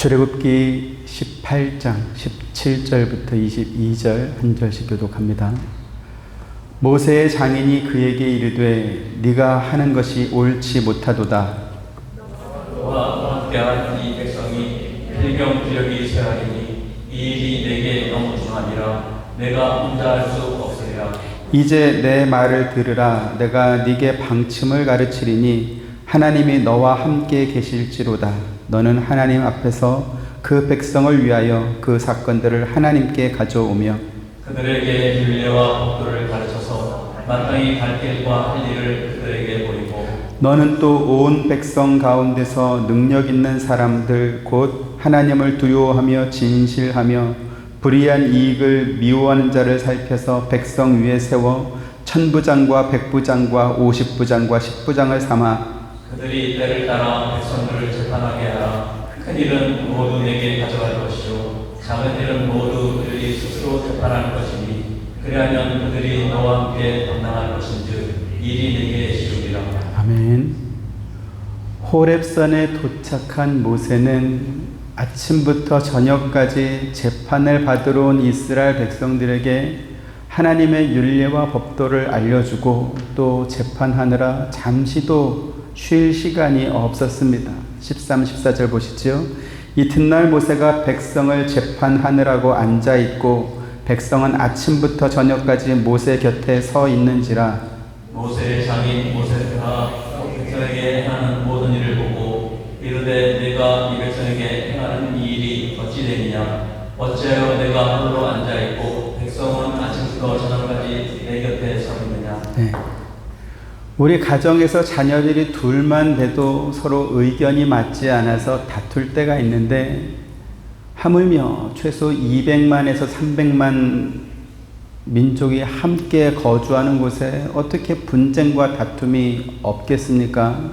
출애굽기 18장 17절부터 22절 한 절씩 교독합니다. 모세의 장인이 그에게 이르되 네가 하는 것이 옳지 못하도다. 너와 함께한 이 백성이 필경부력이 쇠하리니 이 일이 내게 너무 중하니라. 내가 혼자 할 수 없으리라. 이제 내 말을 들으라. 내가 네게 방침을 가르치리니 하나님이 너와 함께 계실지로다. 너는 하나님 앞에서 그 백성을 위하여 그 사건들을 하나님께 가져오며 그들에게 율례와 법도를 가르쳐서 마땅히 갈 길과 할 일을 그들에게 보이고 너는 또 온 백성 가운데서 능력 있는 사람들 곧 하나님을 두려워하며 진실하며 불의한 이익을 미워하는 자를 살펴서 백성 위에 세워 천부장과 백부장과 50부장과 10부장을 삼아 그들이 때를 따라 백성들을 재판하게 하라. 큰 일은 모두 내게 가져갈 것이요 작은 일은 모두 그들이 스스로 재판할 것이니 그리하면 그들이 너와 함께 담당할 것인즉 일이 내게 지루리라. 아멘. 호렙산에 도착한 모세는 아침부터 저녁까지 재판을 받으러 온 이스라엘 백성들에게 하나님의 율례와 법도를 알려주고 또 재판하느라 잠시도 쉴 시간이 없었습니다. 13, 14절 보시죠. 이튿날 모세가 백성을 재판하느라고 앉아있고 백성은 아침부터 저녁까지 모세 곁에 서 있는지라. 모세의 장인 모세가 백성에게 행하는 모든 일을 보고 이르되 내가 이 백성에게 행하는 이 일이 어찌 되느냐. 어찌하여 내가 홀로 앉아있고 백성은 아침부터 저녁까지 내 곁에 서 있느냐. 네. 우리 가정에서 자녀들이 둘만 돼도 서로 의견이 맞지 않아서 다툴 때가 있는데 하물며 최소 200만에서 300만 민족이 함께 거주하는 곳에 어떻게 분쟁과 다툼이 없겠습니까?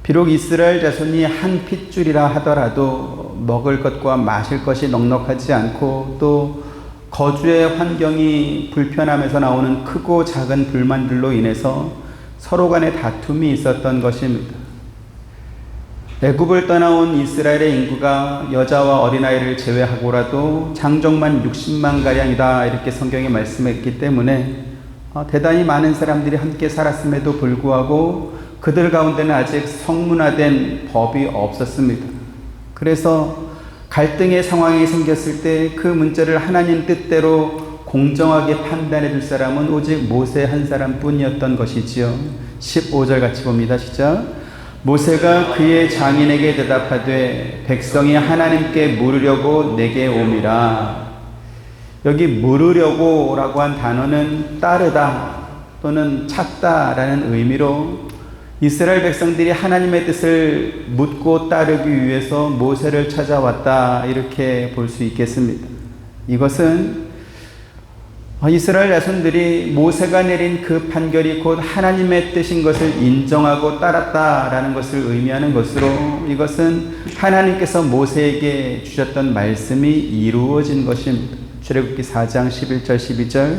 비록 이스라엘 자손이 한 핏줄이라 하더라도 먹을 것과 마실 것이 넉넉하지 않고 또 거주의 환경이 불편함에서 나오는 크고 작은 불만들로 인해서 서로 간에 다툼이 있었던 것입니다. 애굽을 떠나온 이스라엘의 인구가 여자와 어린아이를 제외하고라도 장정만 60만 가량이다 이렇게 성경이 말씀했기 때문에 대단히 많은 사람들이 함께 살았음에도 불구하고 그들 가운데는 아직 성문화된 법이 없었습니다. 그래서 갈등의 상황이 생겼을 때 그 문제를 하나님 뜻대로 공정하게 판단해 줄 사람은 오직 모세 한 사람뿐이었던 것이지요. 15절 같이 봅니다. 시작. 모세가 그의 장인에게 대답하되 백성이 하나님께 물으려고 내게 옴이라. 여기 물으려고 라고 한 단어는 따르다 또는 찾다라는 의미로 이스라엘 백성들이 하나님의 뜻을 묻고 따르기 위해서 모세를 찾아왔다 이렇게 볼 수 있겠습니다. 이것은 이스라엘 자손들이 모세가 내린 그 판결이 곧 하나님의 뜻인 것을 인정하고 따랐다라는 것을 의미하는 것으로 이것은 하나님께서 모세에게 주셨던 말씀이 이루어진 것입니다. 출애굽기 4장 11절 12절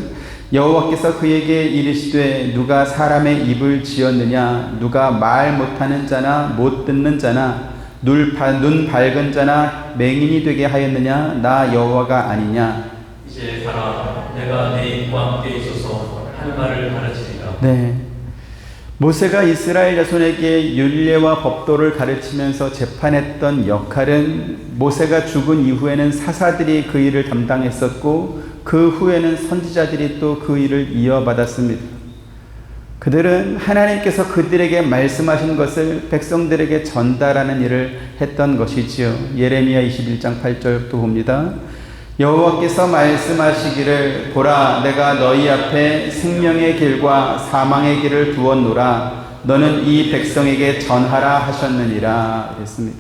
여호와께서 그에게 이르시되 누가 사람의 입을 지었느냐. 누가 말 못하는 자나 못 듣는 자나 눈 밝은 자나 맹인이 되게 하였느냐. 나 여호와가 아니냐. 이제 가라. 내가 내 입과 함께 있어서 할 말을 가르치리라. 네. 모세가 이스라엘 자손에게 율례와 법도를 가르치면서 재판했던 역할은 모세가 죽은 이후에는 사사들이 그 일을 담당했었고 그 후에는 선지자들이 또 그 일을 이어받았습니다. 그들은 하나님께서 그들에게 말씀하신 것을 백성들에게 전달하는 일을 했던 것이지요. 예레미야 21장 8절도 봅니다. 여호와께서 말씀하시기를 보라 내가 너희 앞에 생명의 길과 사망의 길을 두었노라. 너는 이 백성에게 전하라 하셨느니라 그랬습니다.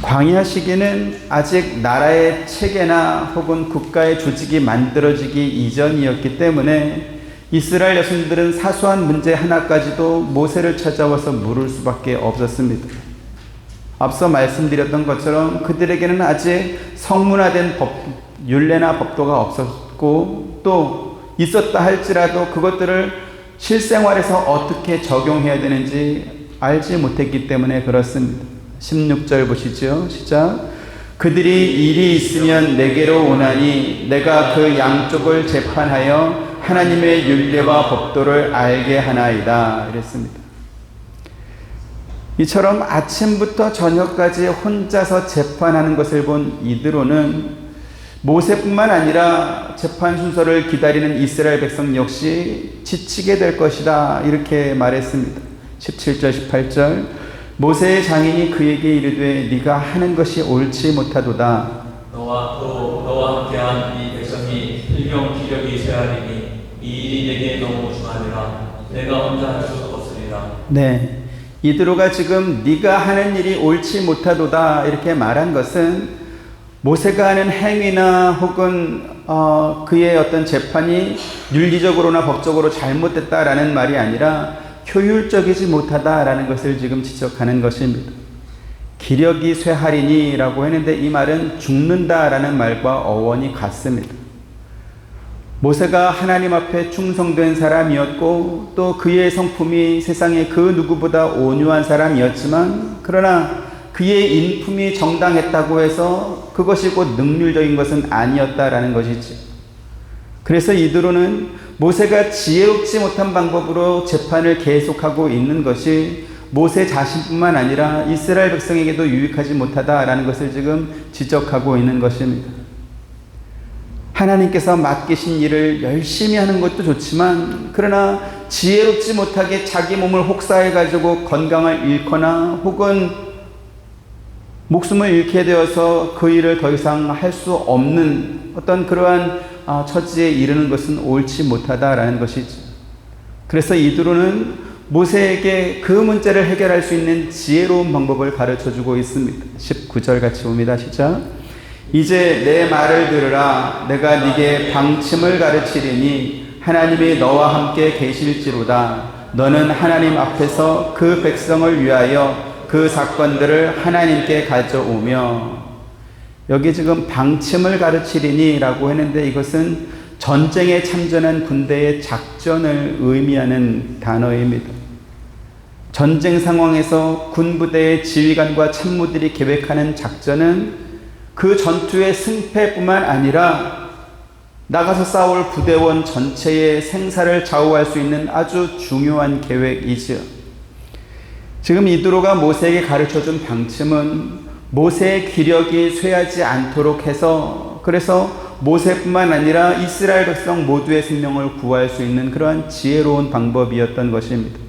광야 시기는 아직 나라의 체계나 혹은 국가의 조직이 만들어지기 이전이었기 때문에 이스라엘 자손들은 사소한 문제 하나까지도 모세를 찾아와서 물을 수밖에 없었습니다. 앞서 말씀드렸던 것처럼 그들에게는 아직 성문화된 율례나 법도가 없었고 또 있었다 할지라도 그것들을 실생활에서 어떻게 적용해야 되는지 알지 못했기 때문에 그렇습니다. 16절 보시죠. 시작. 그들이 일이 있으면 내게로 오나니 내가 그 양쪽을 재판하여 하나님의 율례와 법도를 알게 하나이다. 이랬습니다. 이처럼 아침부터 저녁까지 혼자서 재판하는 것을 본 이드로는 모세뿐만 아니라 재판 순서를 기다리는 이스라엘 백성 역시 지치게 될 것이다. 이렇게 말했습니다. 17절 18절 모세의 장인이 그에게 이르되 네가 하는 것이 옳지 못하도다. 너와 함께한 이 백성이 일경 기력이 쇠하리니 이 일이 내게 너무 중하니라. 내가 혼자 할 수 없으리라. 네, 이드로가 지금 네가 하는 일이 옳지 못하도다 이렇게 말한 것은 모세가 하는 행위나 혹은 그의 어떤 재판이 윤리적으로나 법적으로 잘못됐다라는 말이 아니라 효율적이지 못하다라는 것을 지금 지적하는 것입니다. 기력이 쇠하리니 라고 했는데 이 말은 죽는다라는 말과 어원이 같습니다. 모세가 하나님 앞에 충성된 사람이었고 또 그의 성품이 세상에 그 누구보다 온유한 사람이었지만 그러나 그의 인품이 정당했다고 해서 그것이 곧 능률적인 것은 아니었다라는 것이지. 그래서 이드로는 모세가 지혜롭지 못한 방법으로 재판을 계속하고 있는 것이 모세 자신뿐만 아니라 이스라엘 백성에게도 유익하지 못하다라는 것을 지금 지적하고 있는 것입니다. 하나님께서 맡기신 일을 열심히 하는 것도 좋지만 그러나 지혜롭지 못하게 자기 몸을 혹사해가지고 건강을 잃거나 혹은 목숨을 잃게 되어서 그 일을 더 이상 할 수 없는 어떤 그러한 처지에 이르는 것은 옳지 못하다라는 것이죠. 그래서 이드로는 모세에게 그 문제를 해결할 수 있는 지혜로운 방법을 가르쳐주고 있습니다. 19절 같이 봅니다. 시작. 이제 내 말을 들으라. 내가 네게 방침을 가르치리니 하나님이 너와 함께 계실지로다. 너는 하나님 앞에서 그 백성을 위하여 그 사건들을 하나님께 가져오며. 여기 지금 방침을 가르치리니 라고 했는데 이것은 전쟁에 참전한 군대의 작전을 의미하는 단어입니다. 전쟁 상황에서 군부대의 지휘관과 참모들이 계획하는 작전은 그 전투의 승패뿐만 아니라 나가서 싸울 부대원 전체의 생사를 좌우할 수 있는 아주 중요한 계획이지요. 지금 이드로가 모세에게 가르쳐준 방침은 모세의 기력이 쇠하지 않도록 해서 그래서 모세뿐만 아니라 이스라엘 백성 모두의 생명을 구할 수 있는 그러한 지혜로운 방법이었던 것입니다.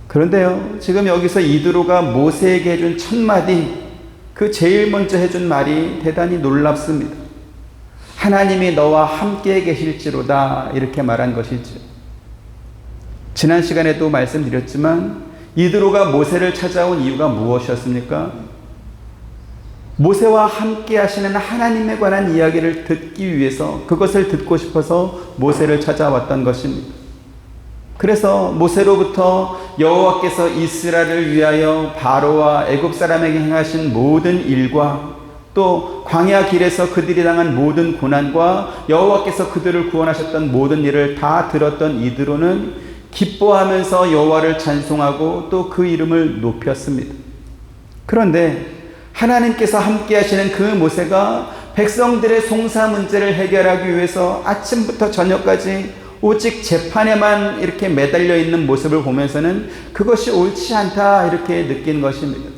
그런데요, 지금 여기서 이드로가 모세에게 해준 첫 마디, 그 제일 먼저 해준 말이 대단히 놀랍습니다. 하나님이 너와 함께 계실지로다 이렇게 말한 것이죠. 지난 시간에도 말씀드렸지만 이드로가 모세를 찾아온 이유가 무엇이었습니까? 모세와 함께 하시는 하나님에 관한 이야기를 듣기 위해서 그것을 듣고 싶어서 모세를 찾아왔던 것입니다. 그래서 모세로부터 여호와께서 이스라엘을 위하여 바로와 애굽 사람에게 행하신 모든 일과 또 광야 길에서 그들이 당한 모든 고난과 여호와께서 그들을 구원하셨던 모든 일을 다 들었던 이드로는 기뻐하면서 여호와를 찬송하고 또 그 이름을 높였습니다. 그런데 하나님께서 함께 하시는 그 모세가 백성들의 송사 문제를 해결하기 위해서 아침부터 저녁까지 오직 재판에만 이렇게 매달려 있는 모습을 보면서는 그것이 옳지 않다 이렇게 느낀 것입니다.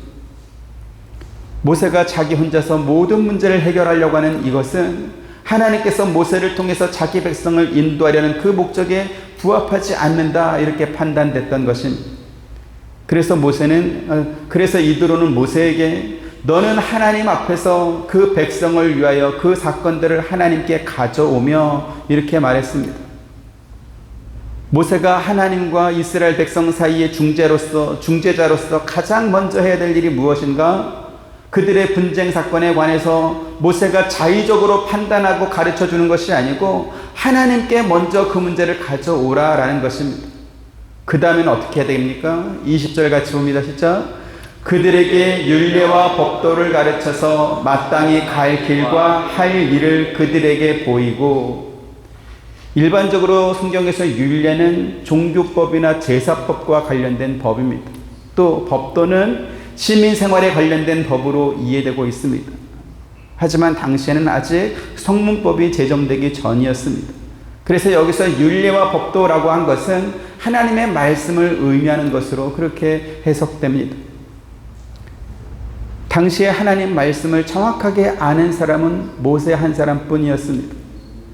모세가 자기 혼자서 모든 문제를 해결하려고 하는 이것은 하나님께서 모세를 통해서 자기 백성을 인도하려는 그 목적에 부합하지 않는다 이렇게 판단됐던 것입니다. 그래서 이드로는 모세에게 너는 하나님 앞에서 그 백성을 위하여 그 사건들을 하나님께 가져오며 이렇게 말했습니다. 모세가 하나님과 이스라엘 백성 사이의 중재자로서 가장 먼저 해야 될 일이 무엇인가? 그들의 분쟁 사건에 관해서 모세가 자의적으로 판단하고 가르쳐 주는 것이 아니고 하나님께 먼저 그 문제를 가져오라라는 것입니다. 그 다음에는 어떻게 해야 됩니까? 20절 같이 봅니다. 시작. 그들에게 율례와 법도를 가르쳐서 마땅히 갈 길과 할 일을 그들에게 보이고. 일반적으로 성경에서 율례는 종교법이나 제사법과 관련된 법입니다. 또 법도는 시민 생활에 관련된 법으로 이해되고 있습니다. 하지만 당시에는 아직 성문법이 제정되기 전이었습니다. 그래서 여기서 율례와 법도라고 한 것은 하나님의 말씀을 의미하는 것으로 그렇게 해석됩니다. 당시에 하나님 말씀을 정확하게 아는 사람은 모세 한 사람뿐이었습니다.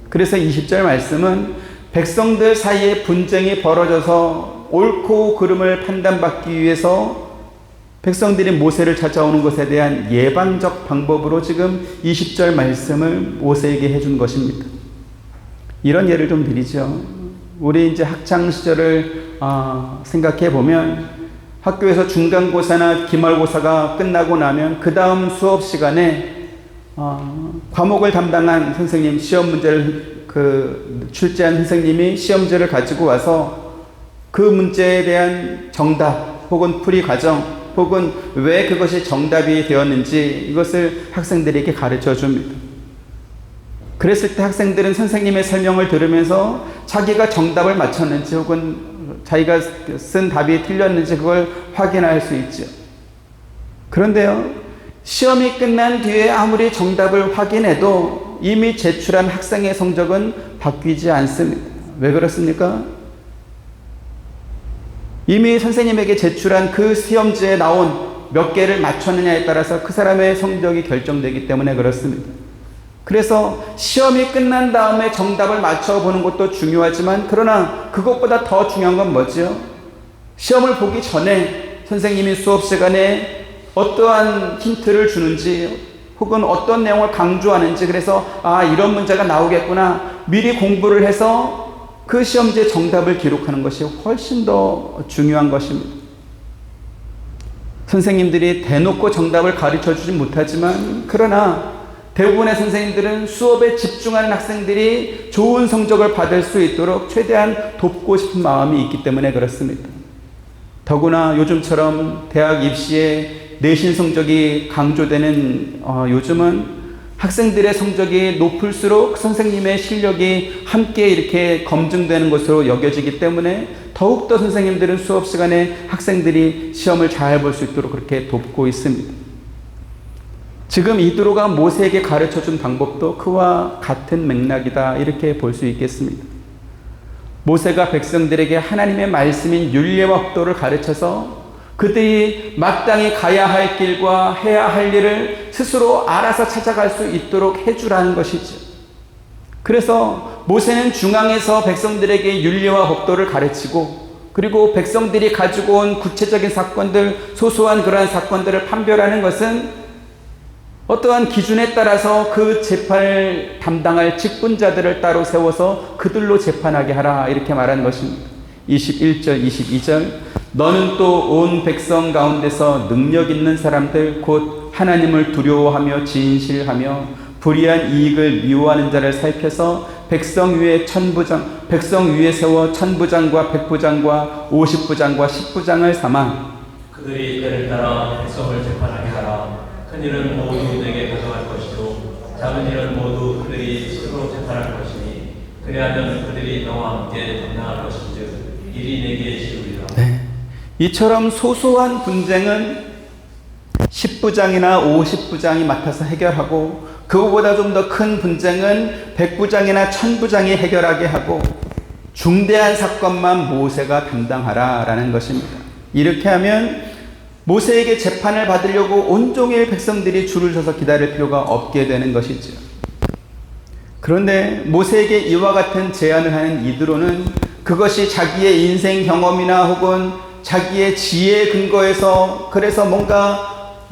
그래서 20절 말씀은 백성들 사이에 분쟁이 벌어져서 옳고 그름을 판단받기 위해서 백성들이 모세를 찾아오는 것에 대한 예방적 방법으로 지금 20절 말씀을 모세에게 해준 것입니다. 이런 예를 좀 드리죠. 우리 이제 학창 시절을 생각해 보면 학교에서 중간고사나 기말고사가 끝나고 나면 그 다음 수업 시간에 과목을 담당한 선생님, 시험 문제를 출제한 선생님이 시험지를 가지고 와서 그 문제에 대한 정답 혹은 풀이 과정 혹은 왜 그것이 정답이 되었는지 이것을 학생들에게 가르쳐 줍니다. 그랬을 때 학생들은 선생님의 설명을 들으면서 자기가 정답을 맞췄는지 혹은 자기가 쓴 답이 틀렸는지 그걸 확인할 수 있죠. 그런데요, 시험이 끝난 뒤에 아무리 정답을 확인해도 이미 제출한 학생의 성적은 바뀌지 않습니다. 왜 그렇습니까? 이미 선생님에게 제출한 그 시험지에 나온 몇 개를 맞췄느냐에 따라서 그 사람의 성적이 결정되기 때문에 그렇습니다. 그래서 시험이 끝난 다음에 정답을 맞춰보는 것도 중요하지만 그러나 그것보다 더 중요한 건 뭐죠? 시험을 보기 전에 선생님이 수업 시간에 어떠한 힌트를 주는지 혹은 어떤 내용을 강조하는지 그래서 이런 문제가 나오겠구나 미리 공부를 해서 그 시험지의 정답을 기록하는 것이 훨씬 더 중요한 것입니다. 선생님들이 대놓고 정답을 가르쳐 주지 못하지만 그러나 대부분의 선생님들은 수업에 집중하는 학생들이 좋은 성적을 받을 수 있도록 최대한 돕고 싶은 마음이 있기 때문에 그렇습니다. 더구나 요즘처럼 대학 입시에 내신 성적이 강조되는 요즘은 학생들의 성적이 높을수록 선생님의 실력이 함께 이렇게 검증되는 것으로 여겨지기 때문에 더욱더 선생님들은 수업 시간에 학생들이 시험을 잘 볼 수 있도록 그렇게 돕고 있습니다. 지금 이드로가 모세에게 가르쳐준 방법도 그와 같은 맥락이다 이렇게 볼 수 있겠습니다. 모세가 백성들에게 하나님의 말씀인 율례와 법도를 가르쳐서 그들이 마땅히 가야 할 길과 해야 할 일을 스스로 알아서 찾아갈 수 있도록 해주라는 것이죠. 그래서 모세는 중앙에서 백성들에게 율례와 법도를 가르치고 그리고 백성들이 가지고 온 구체적인 사건들, 소소한 그러한 사건들을 판별하는 것은 어떠한 기준에 따라서 그 재판을 담당할 직분자들을 따로 세워서 그들로 재판하게 하라 이렇게 말하는 것입니다. 21절, 22절 너는 또 온 백성 가운데서 능력 있는 사람들 곧 하나님을 두려워하며 진실하며 불의한 이익을 미워하는 자를 살펴서 백성 위에 세워 1000부장과 100부장과 50부장과 10부장을 삼아 그들이 때를 따라 백성을 재판하게 하라. 큰 일은 모두 내게 가져갈 것이요 작은 일은 모두 그들이 스스로 재판할 것이니 그리하면 그들이 너와 함께 담당할 것인즉 일이 내게 지우리라. 이처럼 소소한 분쟁은 10부장이나 50부장이 맡아서 해결하고 그거보다 좀 더 큰 분쟁은 100부장이나 1000부장이 해결하게 하고 중대한 사건만 모세가 담당하라라는 것입니다. 이렇게 하면 모세에게 재판을 받으려고 온종일 백성들이 줄을 서서 기다릴 필요가 없게 되는 것이죠. 그런데 모세에게 이와 같은 제안을 하는 이드로는 그것이 자기의 인생 경험이나 혹은 자기의 지혜에 근거해서 그래서 뭔가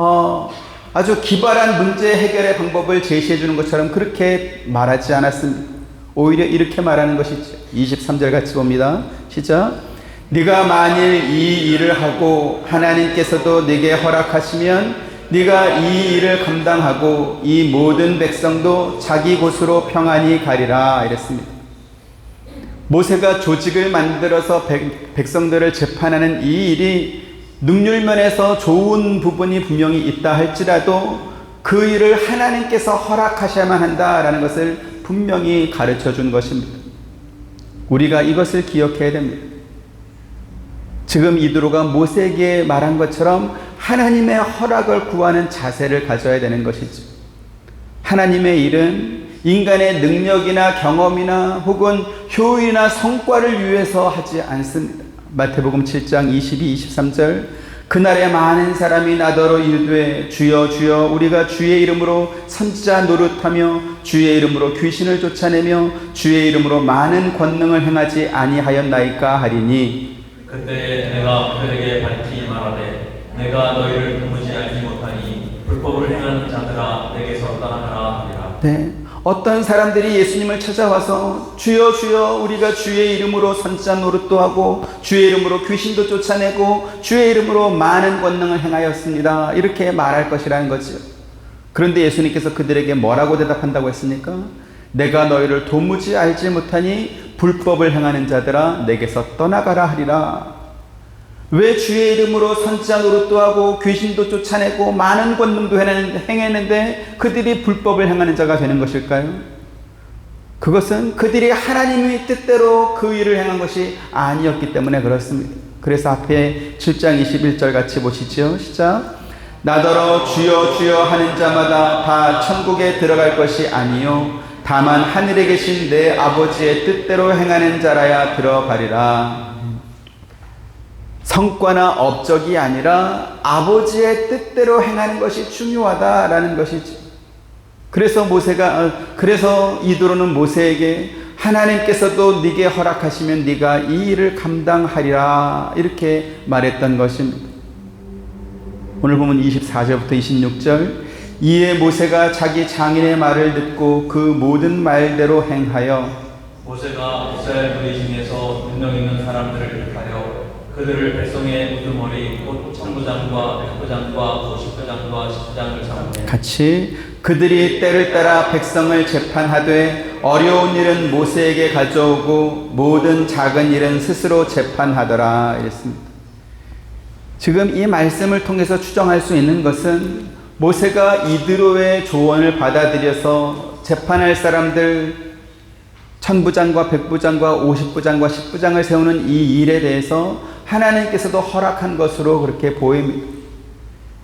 아주 기발한 문제 해결의 방법을 제시해 주는 것처럼 그렇게 말하지 않았습니다. 오히려 이렇게 말하는 것이죠. 23절 같이 봅니다. 시작. 네가 만일 이 일을 하고 하나님께서도 네게 허락하시면 네가 이 일을 감당하고 이 모든 백성도 자기 곳으로 평안히 가리라 이랬습니다. 모세가 조직을 만들어서 백성들을 재판하는 이 일이 능률면에서 좋은 부분이 분명히 있다 할지라도 그 일을 하나님께서 허락하셔야만 한다라는 것을 분명히 가르쳐 준 것입니다. 우리가 이것을 기억해야 됩니다. 지금 이드로가 모세에게 말한 것처럼 하나님의 허락을 구하는 자세를 가져야 되는 것이죠. 하나님의 일은 인간의 능력이나 경험이나 혹은 효율이나 성과를 위해서 하지 않습니다. 마태복음 7장 22, 23절 그날에 많은 사람이 나더러 이르되 주여 주여 우리가 주의 이름으로 선지자 노릇하며 주의 이름으로 귀신을 쫓아내며 주의 이름으로 많은 권능을 행하지 아니하였나이까 하리니 그때 내가 그들에게 밝히 말하되 내가 너희를 도무지 알지 못하니 불법을 행하는 자들아 내게서 떠나가라 하리라. 네, 어떤 사람들이 예수님을 찾아와서 주여 주여 우리가 주의 이름으로 선지자 노릇도 하고 주의 이름으로 귀신도 쫓아내고 주의 이름으로 많은 권능을 행하였습니다. 이렇게 말할 것이라는 거죠. 그런데 예수님께서 그들에게 뭐라고 대답한다고 했습니까? 내가 너희를 도무지 알지 못하니 불법을 행하는 자들아 내게서 떠나가라 하리라. 왜 주의 이름으로 선지자 노릇도 하고 귀신도 쫓아내고 많은 권능도 행했는데 그들이 불법을 행하는 자가 되는 것일까요? 그것은 그들이 하나님의 뜻대로 그 일을 행한 것이 아니었기 때문에 그렇습니다. 그래서 앞에 7장 21절 같이 보시죠. 시작. 나더러 주여 주여 하는 자마다 다 천국에 들어갈 것이 아니요 다만 하늘에 계신 내 아버지의 뜻대로 행하는 자라야 들어가리라. 성과나 업적이 아니라 아버지의 뜻대로 행하는 것이 중요하다라는 것이죠. 그래서 이도로는 모세에게 하나님께서도 네게 허락하시면 네가 이 일을 감당하리라 이렇게 말했던 것입니다. 오늘 보면 24절부터 26절 이에 모세가 자기 장인의 말을 듣고 그 모든 말대로 행하여 모세가 이스라엘 무리 중에서 능력 있는 사람들을 택하여 그들을 백성의 우두머리 곧 천부장과 백부장과 50부장과 10부장을 삼으며 같이 그들이 때를 따라 백성을 재판하되 어려운 일은 모세에게 가져오고 모든 작은 일은 스스로 재판하더라 이랬습니다. 지금 이 말씀을 통해서 추정할 수 있는 것은 모세가 이드로의 조언을 받아들여서 재판할 사람들 천부장과 백부장과 50부장과 10부장을 세우는 이 일에 대해서 하나님께서도 허락한 것으로 그렇게 보입니다.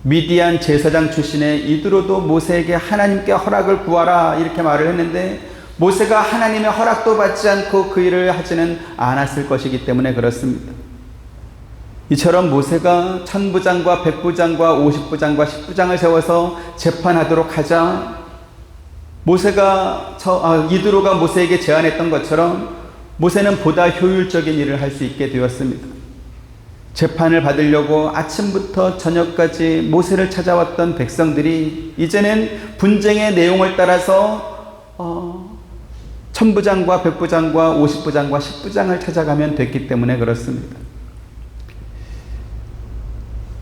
미디안 제사장 출신의 이드로도 모세에게 하나님께 허락을 구하라 이렇게 말을 했는데 모세가 하나님의 허락도 받지 않고 그 일을 하지는 않았을 것이기 때문에 그렇습니다. 이처럼 모세가 천부장과 백부장과 50부장과 10부장을 세워서 재판하도록 하자 이드로가 모세에게 제안했던 것처럼 모세는 보다 효율적인 일을 할 수 있게 되었습니다. 재판을 받으려고 아침부터 저녁까지 모세를 찾아왔던 백성들이 이제는 분쟁의 내용을 따라서 천부장과 백부장과 50부장과 10부장을 찾아가면 됐기 때문에 그렇습니다.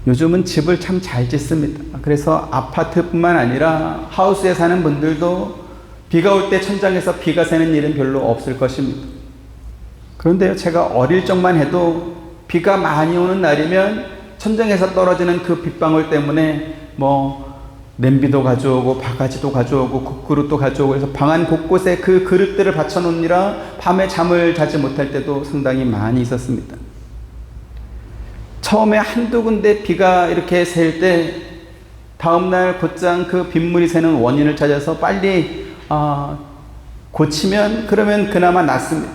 요즘은 집을 참 잘 짓습니다. 그래서 아파트뿐만 아니라 하우스에 사는 분들도 비가 올 때 천장에서 비가 새는 일은 별로 없을 것입니다. 그런데요, 제가 어릴 적만 해도 비가 많이 오는 날이면 천장에서 떨어지는 그 빗방울 때문에 냄비도 가져오고 바가지도 가져오고 국그릇도 가져오고 해서 방 안 곳곳에 그 그릇들을 받쳐놓느라 밤에 잠을 자지 못할 때도 상당히 많이 있었습니다. 처음에 한두 군데 비가 이렇게 셀 때 다음날 곧장 그 빗물이 새는 원인을 찾아서 빨리 고치면 그러면 그나마 낫습니다.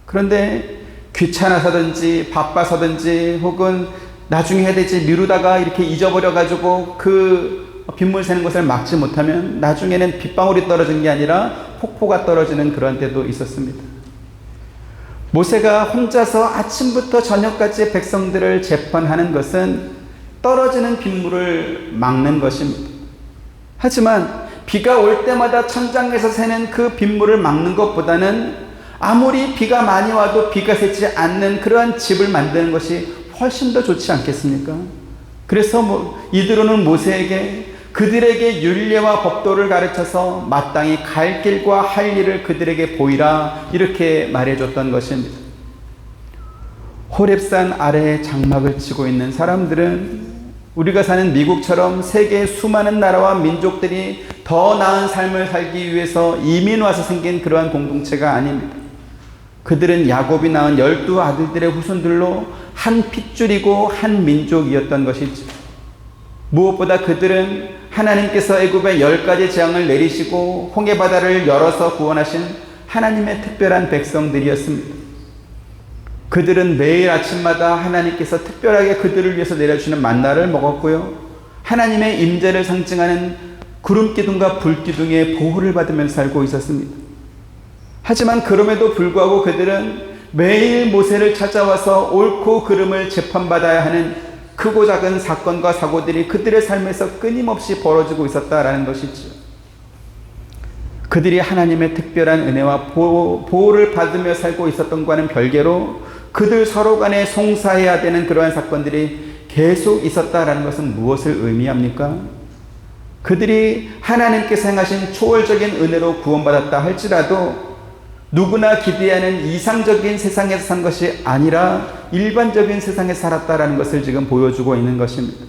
그런데 귀찮아서든지 바빠서든지 혹은 나중에 해야 되지 미루다가 이렇게 잊어버려 가지고 그 빗물 새는 것을 막지 못하면 나중에는 빗방울이 떨어진 게 아니라 폭포가 떨어지는 그런 때도 있었습니다. 모세가 혼자서 아침부터 저녁까지 백성들을 재판하는 것은 떨어지는 빗물을 막는 것입니다. 하지만 비가 올 때마다 천장에서 새는 그 빗물을 막는 것보다는 아무리 비가 많이 와도 비가 새지 않는 그러한 집을 만드는 것이 훨씬 더 좋지 않겠습니까? 그래서 이드로는 모세에게 그들에게 율례와 법도를 가르쳐서 마땅히 갈 길과 할 일을 그들에게 보이라 이렇게 말해줬던 것입니다. 호렙산 아래에 장막을 치고 있는 사람들은 우리가 사는 미국처럼 세계의 수많은 나라와 민족들이 더 나은 삶을 살기 위해서 이민 와서 생긴 그러한 공동체가 아닙니다. 그들은 야곱이 낳은 12 아들들의 후손들로 한 핏줄이고 한 민족이었던 것이죠. 무엇보다 그들은 하나님께서 애굽에 10가지 재앙을 내리시고 홍해 바다를 열어서 구원하신 하나님의 특별한 백성들이었습니다. 그들은 매일 아침마다 하나님께서 특별하게 그들을 위해서 내려주시는 만나를 먹었고요. 하나님의 임재를 상징하는 구름 기둥과 불 기둥의 보호를 받으면서 살고 있었습니다. 하지만 그럼에도 불구하고 그들은 매일 모세를 찾아와서 옳고 그름을 재판받아야 하는 크고 작은 사건과 사고들이 그들의 삶에서 끊임없이 벌어지고 있었다라는 것이죠. 그들이 하나님의 특별한 은혜와 보호를 받으며 살고 있었던 것과는 별개로 그들 서로 간에 송사해야 되는 그러한 사건들이 계속 있었다라는 것은 무엇을 의미합니까? 그들이 하나님께서 행하신 초월적인 은혜로 구원받았다 할지라도 누구나 기대하는 이상적인 세상에서 산 것이 아니라 일반적인 세상에 살았다라는 것을 지금 보여주고 있는 것입니다.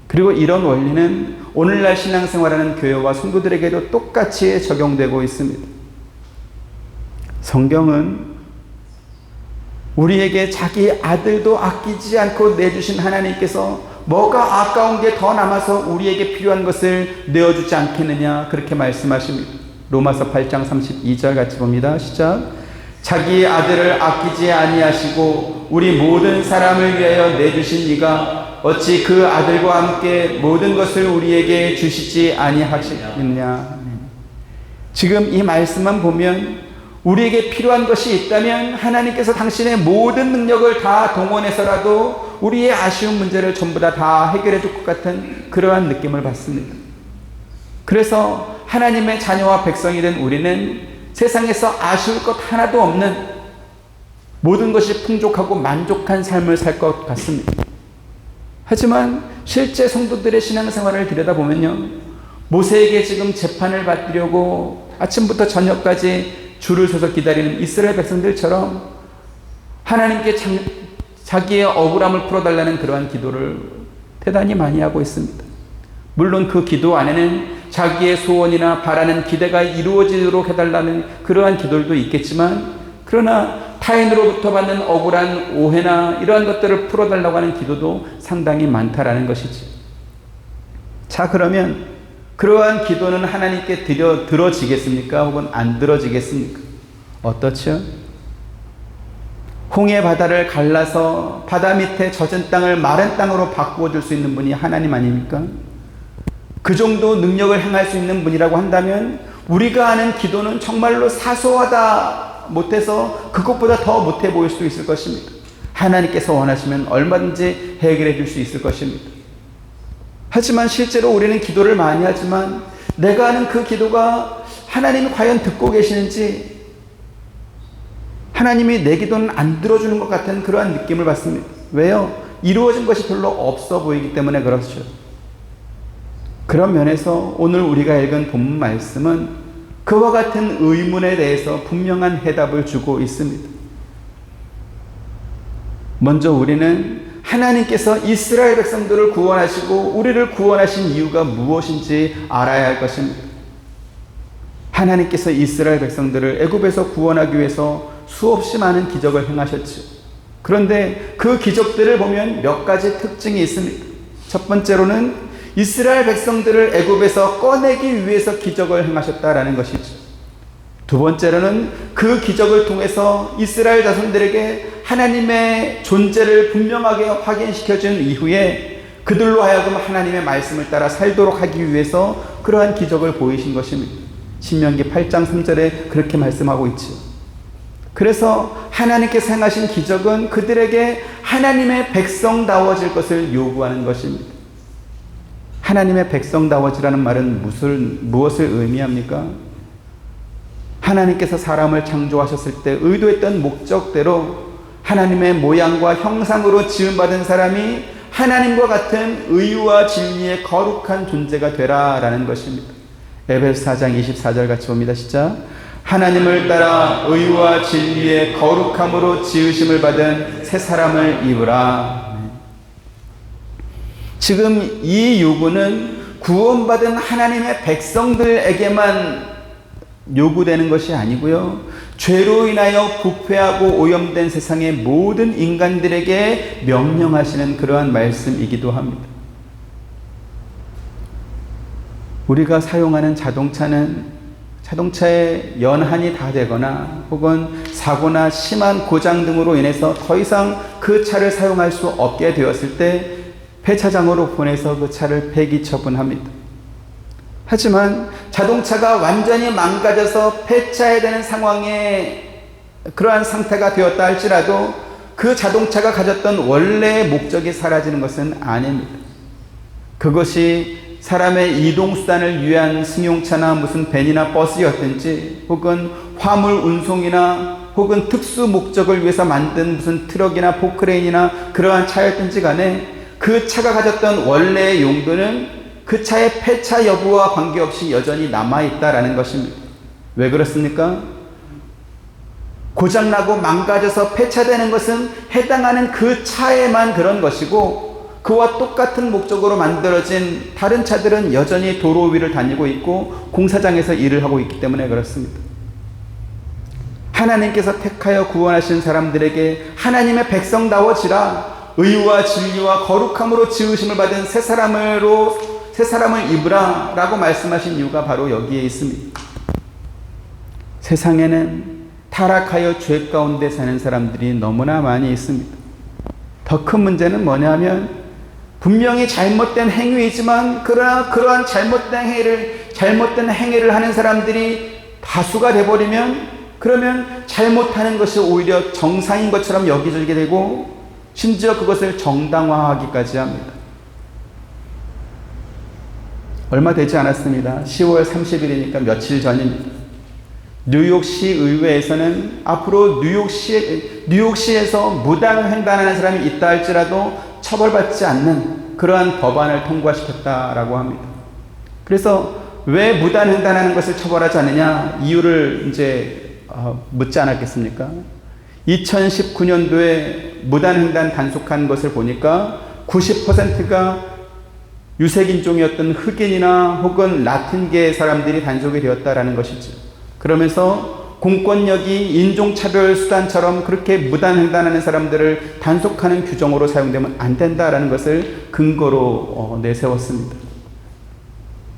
그리고 이런 원리는 오늘날 신앙생활하는 교회와 성도들에게도 똑같이 적용되고 있습니다. 성경은 우리에게 자기 아들도 아끼지 않고 내주신 하나님께서 뭐가 아까운 게 더 남아서 우리에게 필요한 것을 내어주지 않겠느냐 그렇게 말씀하십니다. 로마서 8장 32절 같이 봅니다. 시작. 자기 아들을 아끼지 아니하시고 우리 모든 사람을 위하여 내주신 이가 어찌 그 아들과 함께 모든 것을 우리에게 주시지 아니하시겠느냐. 지금 이 말씀만 보면 우리에게 필요한 것이 있다면 하나님께서 당신의 모든 능력을 다 동원해서라도 우리의 아쉬운 문제를 전부 다 해결해 줄 것 같은 그러한 느낌을 받습니다. 그래서 하나님의 자녀와 백성이 된 우리는 세상에서 아쉬울 것 하나도 없는 모든 것이 풍족하고 만족한 삶을 살 것 같습니다. 하지만 실제 성도들의 신앙생활을 들여다보면요, 모세에게 지금 재판을 받으려고 아침부터 저녁까지 줄을 서서 기다리는 이스라엘 백성들처럼 하나님께 자기의 억울함을 풀어달라는 그러한 기도를 대단히 많이 하고 있습니다. 물론 그 기도 안에는 자기의 소원이나 바라는 기대가 이루어지도록 해달라는 그러한 기도들도 있겠지만, 그러나 타인으로부터 받는 억울한 오해나 이러한 것들을 풀어달라고 하는 기도도 상당히 많다라는 것이지. 자, 그러면 그러한 기도는 하나님께 들어지겠습니까? 혹은 안 들어지겠습니까? 어떻죠? 홍해 바다를 갈라서 바다 밑에 젖은 땅을 마른 땅으로 바꾸어 줄 수 있는 분이 하나님 아닙니까? 그 정도 능력을 행할 수 있는 분이라고 한다면 우리가 하는 기도는 정말로 사소하다 못해서 그것보다 더 못해 보일 수도 있을 것입니다. 하나님께서 원하시면 얼마든지 해결해 줄 수 있을 것입니다. 하지만 실제로 우리는 기도를 많이 하지만 내가 하는 그 기도가 하나님이 과연 듣고 계시는지, 하나님이 내 기도는 안 들어주는 것 같은 그러한 느낌을 받습니다. 왜요? 이루어진 것이 별로 없어 보이기 때문에 그렇죠. 그런 면에서 오늘 우리가 읽은 본문 말씀은 그와 같은 의문에 대해서 분명한 해답을 주고 있습니다. 먼저 우리는 하나님께서 이스라엘 백성들을 구원하시고 우리를 구원하신 이유가 무엇인지 알아야 할 것입니다. 하나님께서 이스라엘 백성들을 애굽에서 구원하기 위해서 수없이 많은 기적을 행하셨죠. 그런데 그 기적들을 보면 몇 가지 특징이 있습니다. 첫 번째로는 이스라엘 백성들을 애굽에서 꺼내기 위해서 기적을 행하셨다라는 것이죠. 두 번째로는 그 기적을 통해서 이스라엘 자손들에게 하나님의 존재를 분명하게 확인시켜준 이후에 그들로 하여금 하나님의 말씀을 따라 살도록 하기 위해서 그러한 기적을 보이신 것입니다. 신명기 8장 3절에 그렇게 말씀하고 있죠. 그래서 하나님께서 행하신 기적은 그들에게 하나님의 백성다워질 것을 요구하는 것입니다. 하나님의 백성다워지라는 말은 무엇을 의미합니까? 하나님께서 사람을 창조하셨을 때 의도했던 목적대로 하나님의 모양과 형상으로 지음받은 사람이 하나님과 같은 의와 진리의 거룩한 존재가 되라라는 것입니다. 에베소 4장 24절 같이 봅니다. 시작. 하나님을 따라 의와 진리의 거룩함으로 지으심을 받은 새 사람을 입으라. 지금 이 요구는 구원받은 하나님의 백성들에게만 요구되는 것이 아니고요, 죄로 인하여 부패하고 오염된 세상의 모든 인간들에게 명령하시는 그러한 말씀이기도 합니다. 우리가 사용하는 자동차의 연한이 다 되거나 혹은 사고나 심한 고장 등으로 인해서 더 이상 그 차를 사용할 수 없게 되었을 때 폐차장으로 보내서 그 차를 폐기 처분합니다. 하지만 자동차가 완전히 망가져서 폐차해야 되는 상황에 그러한 상태가 되었다 할지라도 그 자동차가 가졌던 원래의 목적이 사라지는 것은 아닙니다. 그것이 사람의 이동수단을 위한 승용차나 무슨 밴이나 버스였든지 혹은 화물 운송이나 혹은 특수 목적을 위해서 만든 무슨 트럭이나 포크레인이나 그러한 차였든지 간에 그 차가 가졌던 원래의 용도는 그 차의 폐차 여부와 관계없이 여전히 남아있다라는 것입니다. 왜 그렇습니까? 고장나고 망가져서 폐차되는 것은 해당하는 그 차에만 그런 것이고 그와 똑같은 목적으로 만들어진 다른 차들은 여전히 도로 위를 다니고 있고 공사장에서 일을 하고 있기 때문에 그렇습니다. 하나님께서 택하여 구원하신 사람들에게 하나님의 백성다워지라 의와 진리와 거룩함으로 지으심을 받은 새 사람을 입으라 라고 말씀하신 이유가 바로 여기에 있습니다. 세상에는 타락하여 죄 가운데 사는 사람들이 너무나 많이 있습니다. 더 큰 문제는 뭐냐면 분명히 잘못된 행위이지만 그러한 잘못된 행위를 하는 사람들이 다수가 돼버리면 그러면 잘못하는 것이 오히려 정상인 것처럼 여겨지게 되고 심지어 그것을 정당화하기까지 합니다. 얼마 되지 않았습니다. 10월 30일이니까 며칠 전입니다. 뉴욕시 의회에서는 앞으로 뉴욕시에서 무단횡단하는 사람이 있다 할지라도 처벌받지 않는 그러한 법안을 통과시켰다라고 합니다. 그래서 왜 무단횡단하는 것을 처벌하지 않느냐 이유를 이제 묻지 않았겠습니까? 2019년도에 무단횡단 단속한 것을 보니까 90%가 유색인종이었던 흑인이나 혹은 라틴계 사람들이 단속이 되었다라는 것이죠. 그러면서 공권력이 인종차별 수단처럼 그렇게 무단횡단하는 사람들을 단속하는 규정으로 사용되면 안 된다라는 것을 근거로 내세웠습니다.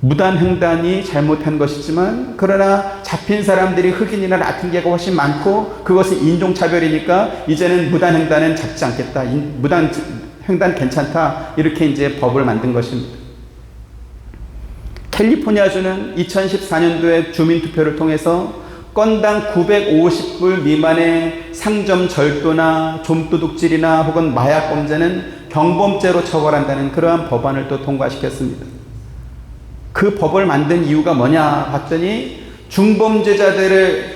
무단횡단이 잘못한 것이지만 그러나 잡힌 사람들이 흑인이나 라틴계가 훨씬 많고 그것은 인종차별이니까 이제는 무단횡단은 잡지 않겠다. 무단횡단 괜찮다. 이렇게 이제 법을 만든 것입니다. 캘리포니아주는 2014년도에 주민투표를 통해서 건당 950불 미만의 상점 절도나 좀도둑질이나 혹은 마약범죄는 경범죄로 처벌한다는 그러한 법안을 또 통과시켰습니다. 그 법을 만든 이유가 뭐냐 봤더니 중범죄율을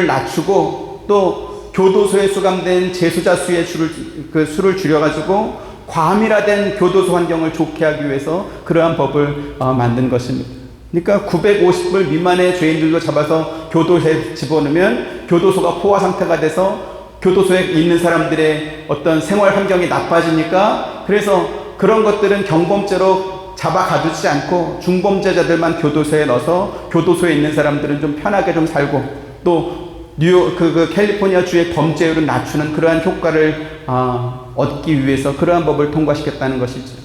낮추고 또 교도소에 수감된 재수자 수의 수를 줄여가지고 과밀화된 교도소 환경을 좋게 하기 위해서 그러한 법을 만든 것입니다. 그러니까 950불 미만의 죄인들도 잡아서 교도소에 집어넣으면 교도소가 포화 상태가 돼서 교도소에 있는 사람들의 어떤 생활 환경이 나빠지니까 그래서 그런 것들은 경범죄로 잡아 가두지 않고 중범죄자들만 교도소에 넣어서 교도소에 있는 사람들은 좀 편하게 좀 살고 또 캘리포니아 주의 범죄율을 낮추는 그러한 효과를 얻기 위해서 그러한 법을 통과시켰다는 것이죠.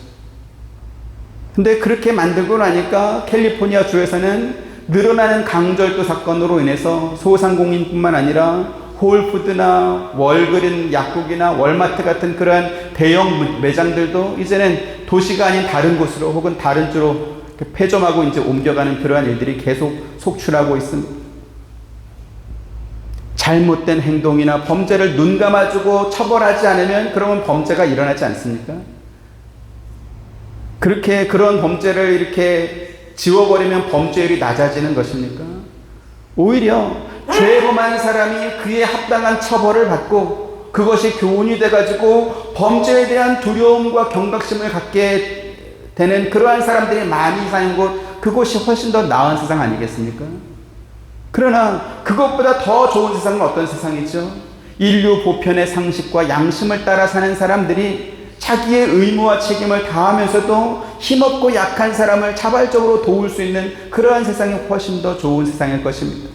근데 그렇게 만들고 나니까 캘리포니아 주에서는 늘어나는 강절도 사건으로 인해서 소상공인뿐만 아니라 홀푸드나 월그린 약국이나 월마트 같은 그러한 대형 매장들도 이제는 도시가 아닌 다른 곳으로 혹은 다른 주로 폐점하고 이제 옮겨가는 그러한 일들이 계속 속출하고 있습니다. 잘못된 행동이나 범죄를 눈 감아주고 처벌하지 않으면 그러면 범죄가 일어나지 않습니까? 그렇게 그런 범죄를 이렇게 지워버리면 범죄율이 낮아지는 것입니까? 오히려 죄범한 사람이 그에 합당한 처벌을 받고 그것이 교훈이 돼가지고 범죄에 대한 두려움과 경각심을 갖게 되는 그러한 사람들이 많이 사는 곳, 그곳이 훨씬 더 나은 세상 아니겠습니까? 그러나 그것보다 더 좋은 세상은 어떤 세상이죠? 인류 보편의 상식과 양심을 따라 사는 사람들이 자기의 의무와 책임을 다하면서도 힘없고 약한 사람을 자발적으로 도울 수 있는 그러한 세상이 훨씬 더 좋은 세상일 것입니다.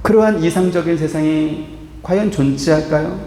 그러한 이상적인 세상이 과연 존재할까요?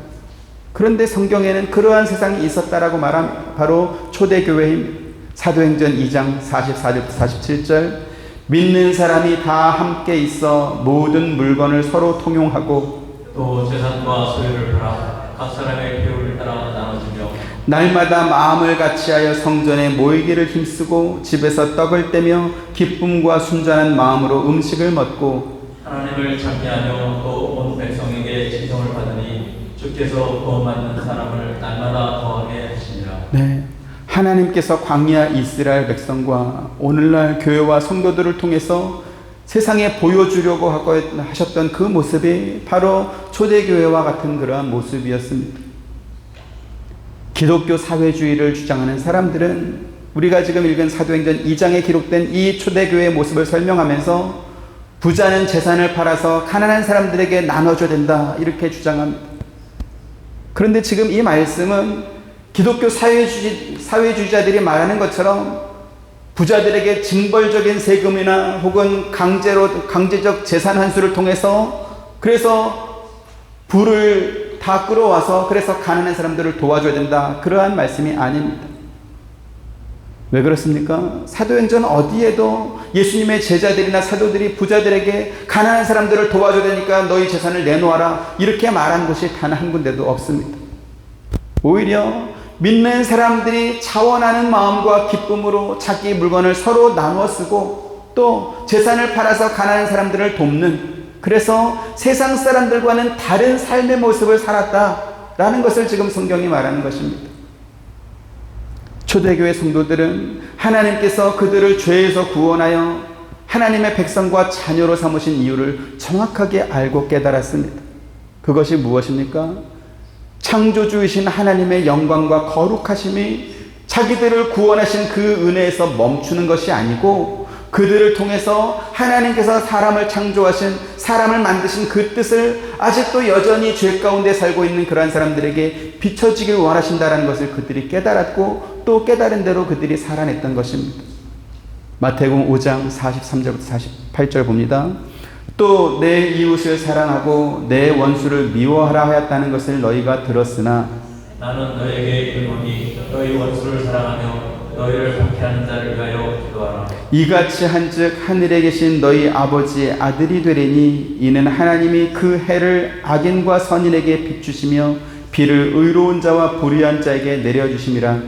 그런데 성경에는 그러한 세상이 있었다라고 말한 바로 초대교회입니다. 사도행전 2장 44절부터 47절, 믿는 사람이 다 함께 있어 모든 물건을 서로 통용하고 또 재산과 소유를 팔아 각 사람의 필요를 따라 나눠주며 날마다 마음을 같이하여 성전에 모이기를 힘쓰고 집에서 떡을 떼며 기쁨과 순전한 마음으로 음식을 먹고 하나님을 찬미하며 또 온 백성에게 칭송을 받으니 주께서 구원받는 사람을 날마다 더하게 하시니라. 네, 하나님께서 광야 이스라엘 백성과 오늘날 교회와 성도들을 통해서 세상에 보여주려고 하셨던 그 모습이 바로 초대교회와 같은 그러한 모습이었습니다. 기독교 사회주의를 주장하는 사람들은 우리가 지금 읽은 사도행전 2장에 기록된 이 초대교회의 모습을 설명하면서 부자는 재산을 팔아서 가난한 사람들에게 나눠줘야 된다 이렇게 주장합니다. 그런데 지금 이 말씀은 기독교 사회주의자들이 말하는 것처럼 부자들에게 징벌적인 세금이나 혹은 강제적 재산 환수를 통해서 그래서 부를 다 끌어와서 그래서 가난한 사람들을 도와줘야 된다 그러한 말씀이 아닙니다. 왜 그렇습니까? 사도행전 어디에도 예수님의 제자들이나 사도들이 부자들에게 가난한 사람들을 도와줘야 되니까 너희 재산을 내놓아라 이렇게 말한 곳이 단 한 군데도 없습니다. 오히려 믿는 사람들이 자원하는 마음과 기쁨으로 자기 물건을 서로 나누어 쓰고 또 재산을 팔아서 가난한 사람들을 돕는, 그래서 세상 사람들과는 다른 삶의 모습을 살았다라는 것을 지금 성경이 말하는 것입니다. 초대교회 성도들은 하나님께서 그들을 죄에서 구원하여 하나님의 백성과 자녀로 삼으신 이유를 정확하게 알고 깨달았습니다. 그것이 무엇입니까? 창조주이신 하나님의 영광과 거룩하심이 자기들을 구원하신 그 은혜에서 멈추는 것이 아니고 그들을 통해서 하나님께서 사람을 창조하신, 사람을 만드신 그 뜻을 아직도 여전히 죄 가운데 살고 있는 그러한 사람들에게 비춰지길 원하신다는 것을 그들이 깨달았고 또 깨달은 대로 그들이 살아냈던 것입니다. 마태복음 5장 43절부터 48절 봅니다. 또 내 이웃을 사랑하고 내 원수를 미워하라 하였다는 것을 너희가 들었으나 나는 너에게 이르노니 너희 원수를 사랑하며 너희를 박해하는 자를 위하여 기도하라. 이같이 한즉 하늘에 계신 너희 아버지의 아들이 되리니 이는 하나님이 그 해를 악인과 선인에게 비추시며 비를 의로운 자와 불의한 자에게 내려주심이라.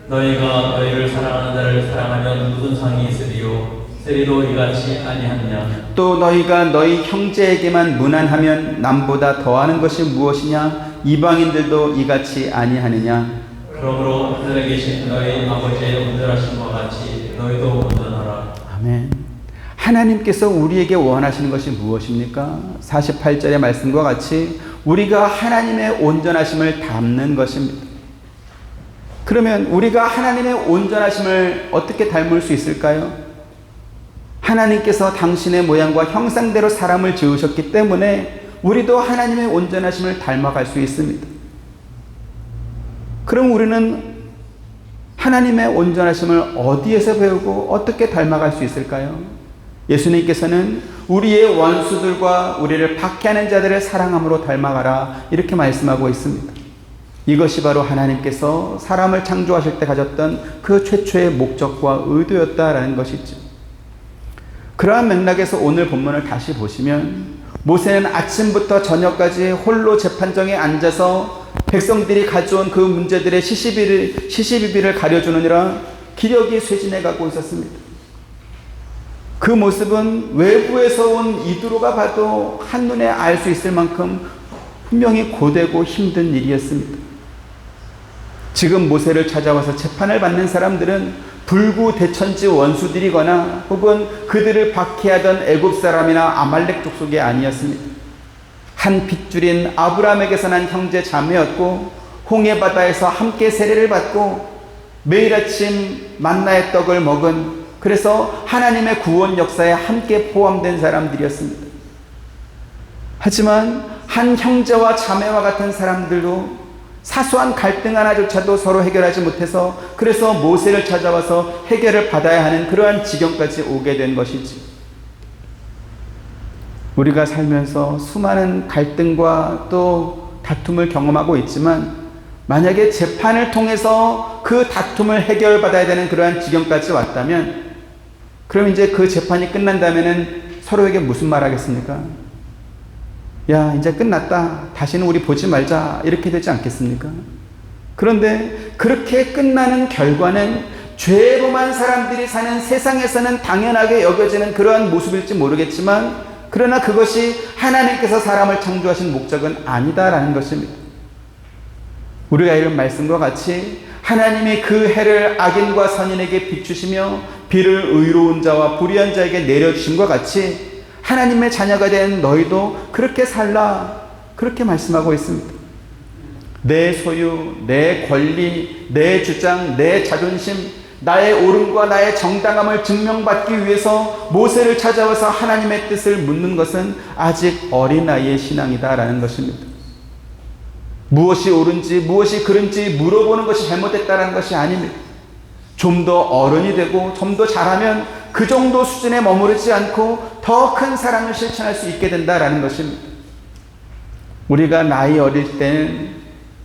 너희가 너희를 사랑하는 자를 사랑하면 무슨 상이 있으리요? 세리도 이같이 아니하느냐? 또 너희가 너희 형제에게만 무난하면 남보다 더하는 것이 무엇이냐? 이방인들도 이같이 아니하느냐? 그러므로 하늘에 계신 너희 아버지의 온전하심과 같이 너희도 온전하라. 아멘. 하나님께서 우리에게 원하시는 것이 무엇입니까? 48절의 말씀과 같이 우리가 하나님의 온전하심을 닮는 것입니다. 그러면 우리가 하나님의 온전하심을 어떻게 닮을 수 있을까요? 하나님께서 당신의 모양과 형상대로 사람을 지으셨기 때문에 우리도 하나님의 온전하심을 닮아갈 수 있습니다. 그럼 우리는 하나님의 온전하심을 어디에서 배우고 어떻게 닮아갈 수 있을까요? 예수님께서는 우리의 원수들과 우리를 박해하는 자들을 사랑함으로 닮아가라 이렇게 말씀하고 있습니다. 이것이 바로 하나님께서 사람을 창조하실 때 가졌던 그 최초의 목적과 의도였다라는 것이죠. 그러한 맥락에서 오늘 본문을 다시 보시면 모세는 아침부터 저녁까지 홀로 재판정에 앉아서 백성들이 가져온 그 문제들의 시시비비를 가려주느라 기력이 쇠진해 가고 있었습니다. 그 모습은 외부에서 온 이두로가 봐도 한눈에 알 수 있을 만큼 분명히 고되고 힘든 일이었습니다. 지금 모세를 찾아와서 재판을 받는 사람들은 불구대천지 원수들이거나 혹은 그들을 박해하던 애굽 사람이나 아말렉 족속이 아니었습니다. 한 핏줄인 아브라함에게서 난 형제 자매였고 홍해 바다에서 함께 세례를 받고 매일 아침 만나의 떡을 먹은, 그래서 하나님의 구원 역사에 함께 포함된 사람들이었습니다. 하지만 한 형제와 자매와 같은 사람들도 사소한 갈등 하나조차도 서로 해결하지 못해서 그래서 모세를 찾아와서 해결을 받아야 하는 그러한 지경까지 오게 된 것이지. 우리가 살면서 수많은 갈등과 또 다툼을 경험하고 있지만 만약에 재판을 통해서 그 다툼을 해결받아야 되는 그러한 지경까지 왔다면, 그럼 이제 그 재판이 끝난다면은 서로에게 무슨 말 하겠습니까? 야, 이제 끝났다. 다시는 우리 보지 말자. 이렇게 되지 않겠습니까? 그런데 그렇게 끝나는 결과는 죄범한 사람들이 사는 세상에서는 당연하게 여겨지는 그러한 모습일지 모르겠지만, 그러나 그것이 하나님께서 사람을 창조하신 목적은 아니다라는 것입니다. 우리가 읽은 말씀과 같이 하나님이 그 해를 악인과 선인에게 비추시며 비를 의로운 자와 불의한 자에게 내려주심과 같이 하나님의 자녀가 된 너희도 그렇게 살라, 그렇게 말씀하고 있습니다. 내 소유, 내 권리, 내 주장, 내 자존심, 나의 옳음과 나의 정당함을 증명받기 위해서 모세를 찾아와서 하나님의 뜻을 묻는 것은 아직 어린아이의 신앙이다라는 것입니다. 무엇이 옳은지 무엇이 그른지 물어보는 것이 잘못됐다는 것이 아닙니다. 좀 더 어른이 되고 좀 더 잘하면 그 정도 수준에 머무르지 않고 더 큰 사랑을 실천할 수 있게 된다라는 것입니다. 우리가 나이 어릴 때는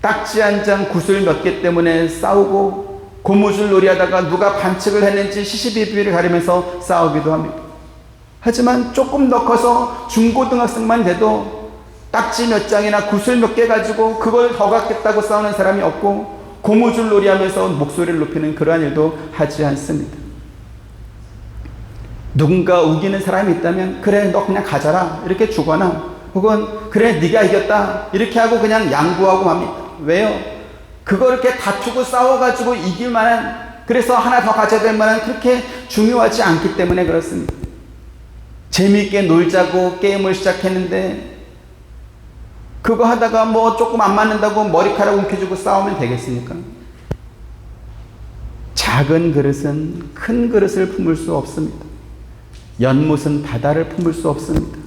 딱지 한 장 구슬 몇 개 때문에 싸우고 고무줄 놀이하다가 누가 반칙을 했는지 시시비비를 가리면서 싸우기도 합니다. 하지만 조금 더 커서 중고등학생만 돼도 딱지 몇 장이나 구슬 몇 개 가지고 그걸 더 갖겠다고 싸우는 사람이 없고, 고무줄 놀이하면서 목소리를 높이는 그러한 일도 하지 않습니다. 누군가 우기는 사람이 있다면 그래 너 그냥 가져라 이렇게 주거나, 혹은 그래 네가 이겼다 이렇게 하고 그냥 양보하고 맙니다. 왜요? 그거 이렇게 다투고 싸워가지고 이길 만한, 그래서 하나 더 가져야 될 만한 그렇게 중요하지 않기 때문에 그렇습니다. 재미있게 놀자고 게임을 시작했는데 그거 하다가 뭐 조금 안 맞는다고 머리카락 움켜쥐고 싸우면 되겠습니까? 작은 그릇은 큰 그릇을 품을 수 없습니다. 연못은 바다를 품을 수 없습니다.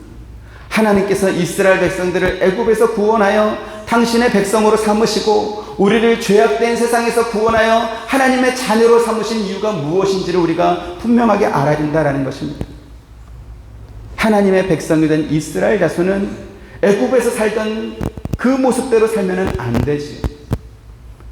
하나님께서 이스라엘 백성들을 애굽에서 구원하여 당신의 백성으로 삼으시고 우리를 죄악된 세상에서 구원하여 하나님의 자녀로 삼으신 이유가 무엇인지를 우리가 분명하게 알아야 된다는 것입니다. 하나님의 백성이 된 이스라엘 자손은 애굽에서 살던 그 모습대로 살면 안 되지.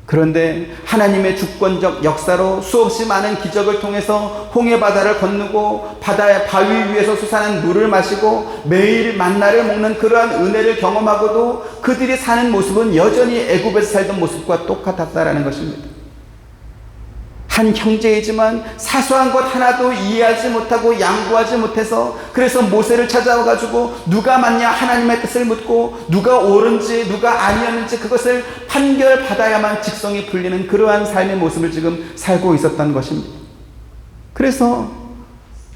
그런데 하나님의 주권적 역사로 수없이 많은 기적을 통해서 홍해 바다를 건너고 바다의 바위 위에서 솟아난 물을 마시고 매일 만나를 먹는 그러한 은혜를 경험하고도 그들이 사는 모습은 여전히 애굽에서 살던 모습과 똑같았다라는 것입니다. 한 형제이지만 사소한 것 하나도 이해하지 못하고 양보하지 못해서, 그래서 모세를 찾아와가지고 누가 맞냐 하나님의 뜻을 묻고 누가 옳은지 누가 아니었는지 그것을 판결받아야만 직성이 풀리는 그러한 삶의 모습을 지금 살고 있었던 것입니다. 그래서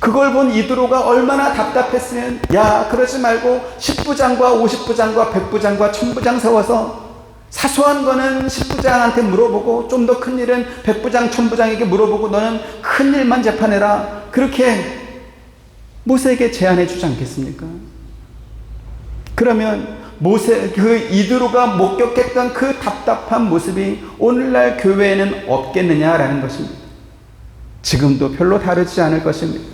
그걸 본 이드로가 얼마나 답답했으면, 야 그러지 말고 10부장과 50부장과 100부장과 1000부장 세워서 사소한 거는 10부장한테 물어보고 좀 더 큰 일은 100부장, 1000부장에게 물어보고 너는 큰 일만 재판해라, 그렇게 모세에게 제안해 주지 않겠습니까? 그러면 모세, 그 이드로가 목격했던 그 답답한 모습이 오늘날 교회에는 없겠느냐라는 것입니다. 지금도 별로 다르지 않을 것입니다.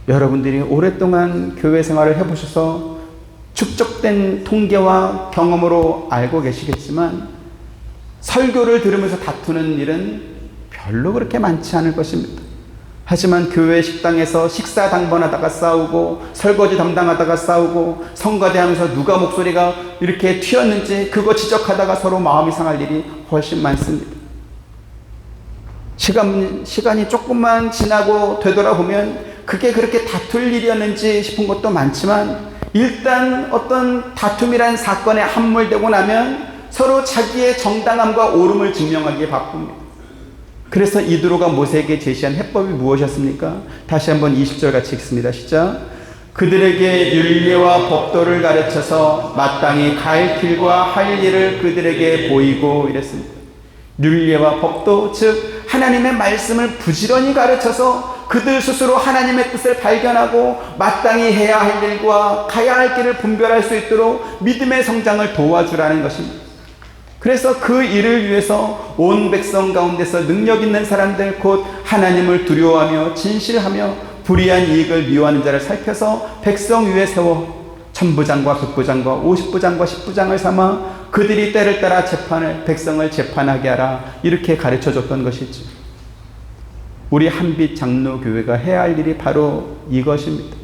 여러분들이 오랫동안 교회 생활을 해보셔서 축적된 통계와 경험으로 알고 계시겠지만, 설교를 들으면서 다투는 일은 별로 그렇게 많지 않을 것입니다. 하지만 교회 식당에서 식사 당번하다가 싸우고 설거지 담당하다가 싸우고 성가대하면서 누가 목소리가 이렇게 튀었는지 그거 지적하다가 서로 마음이 상할 일이 훨씬 많습니다. 시간이 조금만 지나고 되돌아보면 그게 그렇게 다툴 일이었는지 싶은 것도 많지만, 일단 어떤 다툼이란 사건에 함몰되고 나면 서로 자기의 정당함과 옳음을 증명하기에 바쁩니다. 그래서 이드로가 모세에게 제시한 해법이 무엇이었습니까? 다시 한번 20절 같이 읽습니다. 시작. 그들에게 율례와 법도를 가르쳐서 마땅히 갈 길과 할 일을 그들에게 보이고 이랬습니다. 율례와 법도, 즉 하나님의 말씀을 부지런히 가르쳐서 그들 스스로 하나님의 뜻을 발견하고 마땅히 해야 할 일과 가야 할 길을 분별할 수 있도록 믿음의 성장을 도와주라는 것입니다. 그래서 그 일을 위해서 온 백성 가운데서 능력 있는 사람들, 곧 하나님을 두려워하며 진실하며 불의한 이익을 미워하는 자를 살펴서 백성 위에 세워 1000부장과 100부장과 50부장과 10부장을 삼아 그들이 때를 따라 백성을 재판하게 하라. 이렇게 가르쳐 줬던 것이죠. 우리 한빛 장로교회가 해야 할 일이 바로 이것입니다.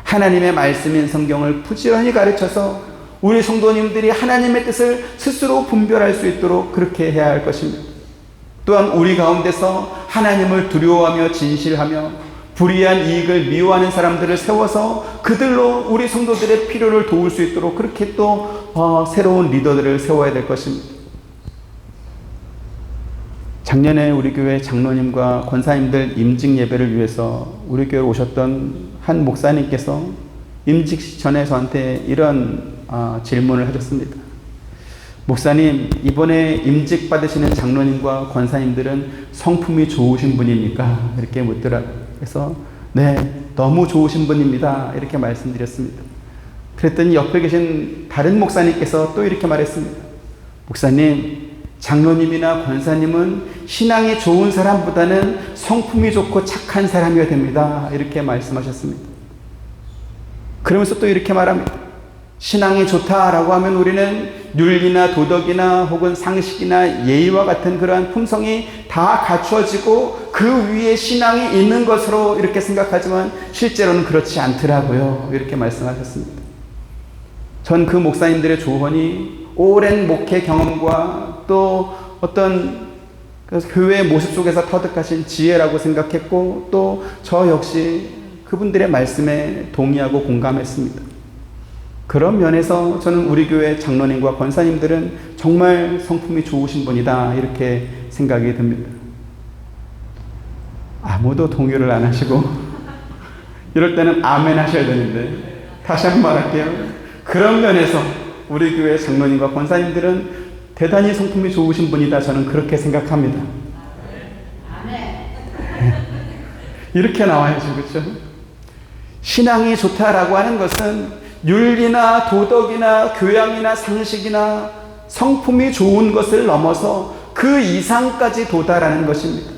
하나님의 말씀인 성경을 부지런히 가르쳐서 우리 성도님들이 하나님의 뜻을 스스로 분별할 수 있도록 그렇게 해야 할 것입니다. 또한 우리 가운데서 하나님을 두려워하며 진실하며 불의한 이익을 미워하는 사람들을 세워서 그들로 우리 성도들의 필요를 도울 수 있도록 그렇게 또 새로운 리더들을 세워야 될 것입니다. 작년에 우리 교회 장로님과 권사님들 임직 예배를 위해서 우리 교회에 오셨던 한 목사님께서 임직 전에 저한테 이런 질문을 하셨습니다. 목사님, 이번에 임직 받으시는 장로님과 권사님들은 성품이 좋으신 분입니까? 이렇게 묻더라고요. 그래서 네, 너무 좋으신 분입니다. 이렇게 말씀드렸습니다. 그랬더니 옆에 계신 다른 목사님께서 또 이렇게 말했습니다. 목사님, 장로님이나 권사님은 신앙이 좋은 사람보다는 성품이 좋고 착한 사람이어야 됩니다. 이렇게 말씀하셨습니다. 그러면서 또 이렇게 말합니다. 신앙이 좋다라고 하면 우리는 윤리나 도덕이나 혹은 상식이나 예의와 같은 그러한 품성이 다 갖추어지고 그 위에 신앙이 있는 것으로 이렇게 생각하지만 실제로는 그렇지 않더라고요. 이렇게 말씀하셨습니다. 전 그 목사님들의 조언이 오랜 목회 경험과 또 어떤 교회의 모습 속에서 터득하신 지혜라고 생각했고 또 저 역시 그분들의 말씀에 동의하고 공감했습니다. 그런 면에서 저는 우리 교회 장로님과 권사님들은 정말 성품이 좋으신 분이다 이렇게 생각이 듭니다. 아무도 동의를 안 하시고 이럴 때는 아멘 하셔야 되는데 다시 한번 말할게요. 그런 면에서 우리 교회 장로님과 권사님들은 대단히 성품이 좋으신 분이다 저는 그렇게 생각합니다. 이렇게 나와야죠. 그렇죠? 신앙이 좋다라고 하는 것은 윤리나 도덕이나 교양이나 상식이나 성품이 좋은 것을 넘어서 그 이상까지 도달하는 것입니다.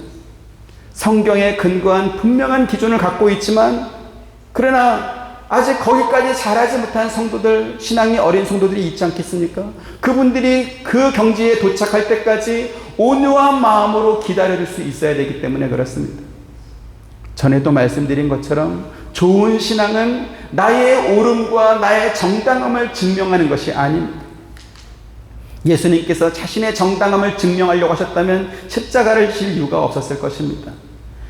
성경에 근거한 분명한 기준을 갖고 있지만 그러나 아직 거기까지 자라지 못한 성도들, 신앙이 어린 성도들이 있지 않겠습니까? 그분들이 그 경지에 도착할 때까지 온유한 마음으로 기다릴 수 있어야 되기 때문에 그렇습니다. 전에도 말씀드린 것처럼 좋은 신앙은 나의 옳음과 나의 정당함을 증명하는 것이 아닙니다. 예수님께서 자신의 정당함을 증명하려고 하셨다면 십자가를 질 이유가 없었을 것입니다.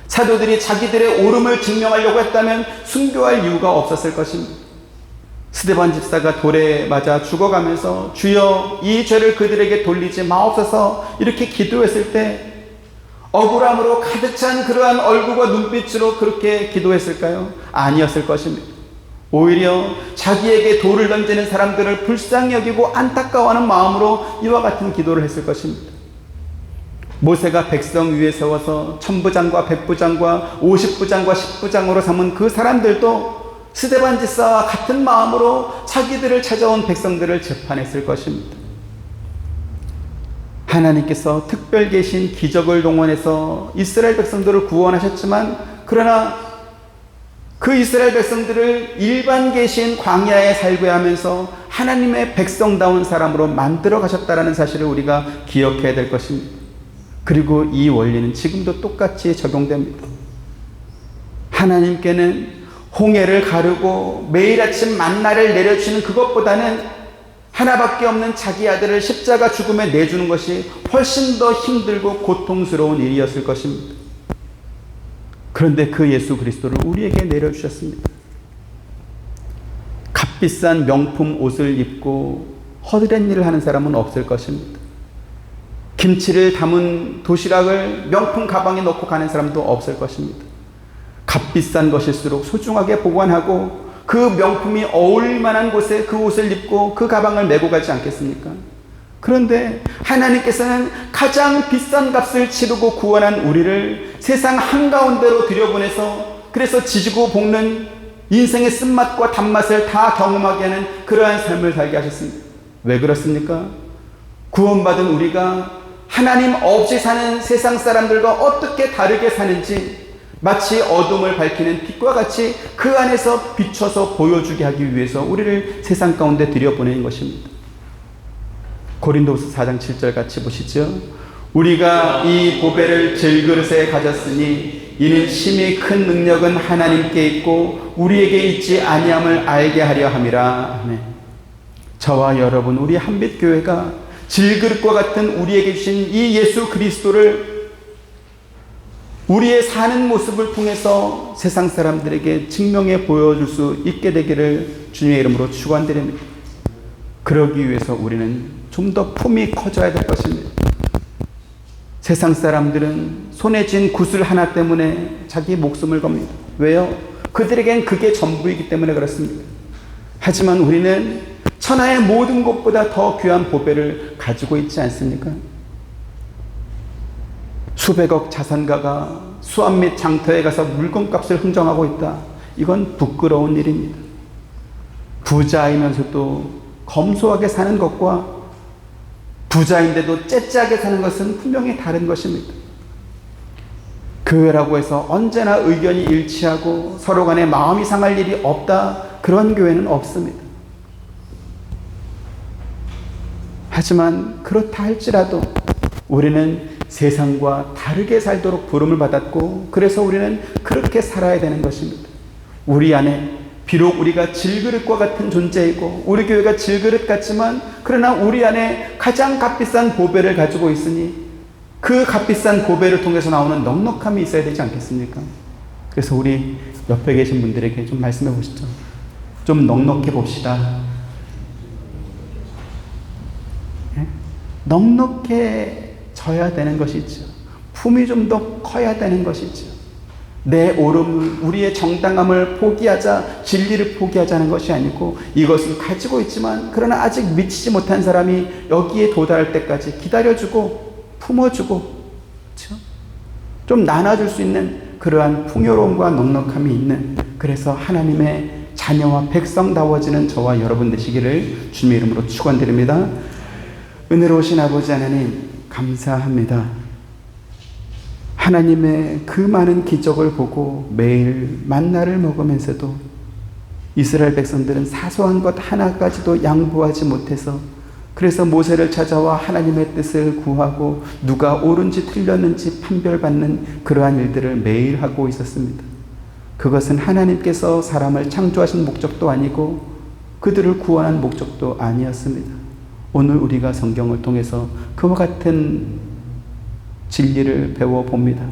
사도들이 자기들의 옳음을 증명하려고 했다면 순교할 이유가 없었을 것입니다. 스데반 집사가 돌에 맞아 죽어가면서 주여 이 죄를 그들에게 돌리지 마옵소서 이렇게 기도했을 때 억울함으로 가득 찬 그러한 얼굴과 눈빛으로 그렇게 기도했을까요? 아니었을 것입니다. 오히려 자기에게 돌을 던지는 사람들을 불쌍히 여기고 안타까워하는 마음으로 이와 같은 기도를 했을 것입니다. 모세가 백성 위에 세워서 천부장과 백부장과 50부장과 10부장으로 삼은 그 사람들도 스데반 집사와 같은 마음으로 자기들을 찾아온 백성들을 재판했을 것입니다. 하나님께서 특별 계신 기적을 동원해서 이스라엘 백성들을 구원하셨지만 그러나 그 이스라엘 백성들을 일반 계신 광야에 살게 하면서 하나님의 백성다운 사람으로 만들어 가셨다는 사실을 우리가 기억해야 될 것입니다. 그리고 이 원리는 지금도 똑같이 적용됩니다. 하나님께는 홍해를 가르고 매일 아침 만나를 내려주시는 그것보다는 하나밖에 없는 자기 아들을 십자가 죽음에 내주는 것이 훨씬 더 힘들고 고통스러운 일이었을 것입니다. 그런데 그 예수 그리스도를 우리에게 내려주셨습니다. 값비싼 명품 옷을 입고 허드렛 일을 하는 사람은 없을 것입니다. 김치를 담은 도시락을 명품 가방에 넣고 가는 사람도 없을 것입니다. 값비싼 것일수록 소중하게 보관하고 그 명품이 어울릴 만한 곳에 그 옷을 입고 그 가방을 메고 가지 않겠습니까? 그런데 하나님께서는 가장 비싼 값을 치르고 구원한 우리를 세상 한가운데로 들여보내서 그래서 지지고 볶는 인생의 쓴맛과 단맛을 다 경험하게 하는 그러한 삶을 살게 하셨습니다. 왜 그렇습니까? 구원받은 우리가 하나님 없이 사는 세상 사람들과 어떻게 다르게 사는지 마치 어둠을 밝히는 빛과 같이 그 안에서 비춰서 보여주게 하기 위해서 우리를 세상 가운데 들여보내는 것입니다. 고린도후서 4장 7절 같이 보시죠. 우리가 이 보배를 질그릇에 가졌으니 이는 심히 큰 능력은 하나님께 있고 우리에게 있지 아니함을 알게 하려 함이라. 아멘. 저와 여러분, 우리 한빛교회가 질그릇과 같은 우리에게 주신 이 예수 그리스도를 우리의 사는 모습을 통해서 세상 사람들에게 증명해 보여줄 수 있게 되기를 주님의 이름으로 축원드립니다. 그러기 위해서 우리는 좀 더 품이 커져야 될 것입니다. 세상 사람들은 손에 쥔 구슬 하나 때문에 자기 목숨을 겁니다. 왜요? 그들에겐 그게 전부이기 때문에 그렇습니다. 하지만 우리는 천하의 모든 것보다 더 귀한 보배를 가지고 있지 않습니까? 수백억 자산가가 수암 및 장터에 가서 물건값을 흥정하고 있다. 이건 부끄러운 일입니다. 부자이면서도 검소하게 사는 것과 부자인데도 째째하게 사는 것은 분명히 다른 것입니다. 교회라고 해서 언제나 의견이 일치하고 서로 간에 마음이 상할 일이 없다. 그런 교회는 없습니다. 하지만 그렇다 할지라도 우리는 세상과 다르게 살도록 부름을 받았고, 그래서 우리는 그렇게 살아야 되는 것입니다. 우리 안에 비록 우리가 질그릇과 같은 존재이고 우리 교회가 질그릇 같지만, 그러나 우리 안에 가장 값비싼 보배를 가지고 있으니 그 값비싼 보배를 통해서 나오는 넉넉함이 있어야 되지 않겠습니까? 그래서 우리 옆에 계신 분들에게 좀 말씀해 보시죠. 좀 넉넉해 봅시다. 네? 넉넉해져야 되는 것이죠. 품이 좀 더 커야 되는 것이죠. 내 옳음을, 우리의 정당함을 포기하자, 진리를 포기하자는 것이 아니고, 이것을 가지고 있지만 그러나 아직 미치지 못한 사람이 여기에 도달할 때까지 기다려주고 품어주고, 그렇죠? 좀 나눠줄 수 있는 그러한 풍요로움과 넉넉함이 있는, 그래서 하나님의 자녀와 백성다워지는 저와 여러분 되시기를 주님의 이름으로 축원드립니다. 은혜로우신 아버지 하나님, 감사합니다. 하나님의 그 많은 기적을 보고 매일 만나를 먹으면서도 이스라엘 백성들은 사소한 것 하나까지도 양보하지 못해서, 그래서 모세를 찾아와 하나님의 뜻을 구하고 누가 옳은지 틀렸는지 판별받는 그러한 일들을 매일 하고 있었습니다. 그것은 하나님께서 사람을 창조하신 목적도 아니고 그들을 구원한 목적도 아니었습니다. 오늘 우리가 성경을 통해서 그와 같은 진리를 배워봅니다.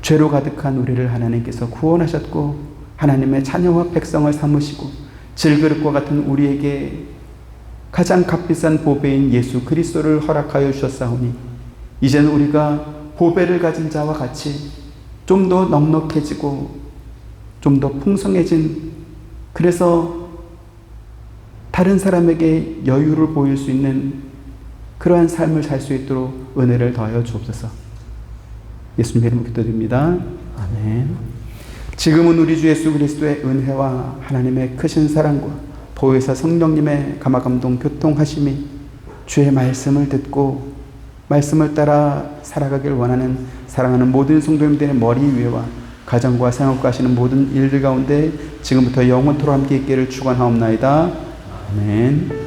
죄로 가득한 우리를 하나님께서 구원하셨고 하나님의 자녀와 백성을 삼으시고 질그릇과 같은 우리에게 가장 값비싼 보배인 예수 그리스도를 허락하여 주셨사오니, 이제는 우리가 보배를 가진 자와 같이 좀 더 넉넉해지고 좀 더 풍성해진, 그래서 다른 사람에게 여유를 보일 수 있는 그러한 삶을 살 수 있도록 은혜를 더하여 주옵소서. 예수님의 이름으로 기도드립니다. 아멘. 지금은 우리 주 예수 그리스도의 은혜와 하나님의 크신 사랑과 보혜사 성령님의 감화감동 교통하심이 주의 말씀을 듣고 말씀을 따라 살아가길 원하는 사랑하는 모든 성도님들의 머리 위에와 가정과 생업과 하시는 모든 일들 가운데 지금부터 영원토록 함께 있기를 축원하옵나이다. 아멘.